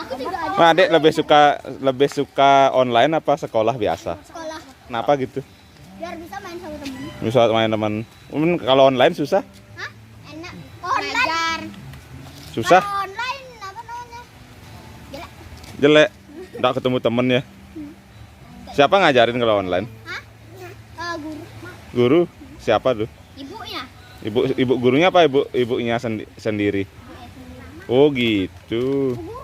Aku juga ada. Nah, Adik lebih suka online apa sekolah biasa? Sekolah. Kenapa gitu? Biar bisa main sama temen. Bisa main teman. Kalau online susah? Hah? Enak. Online. Susah? Kalau online apa namanya? Jelek. Jelek. Nggak ketemu temen ya. Siapa ngajarin kalau online? Hah? Guru. Guru? Siapa tuh? Ibunya. Ibu gurunya apa ibunya sendiri? Oh gitu. Guru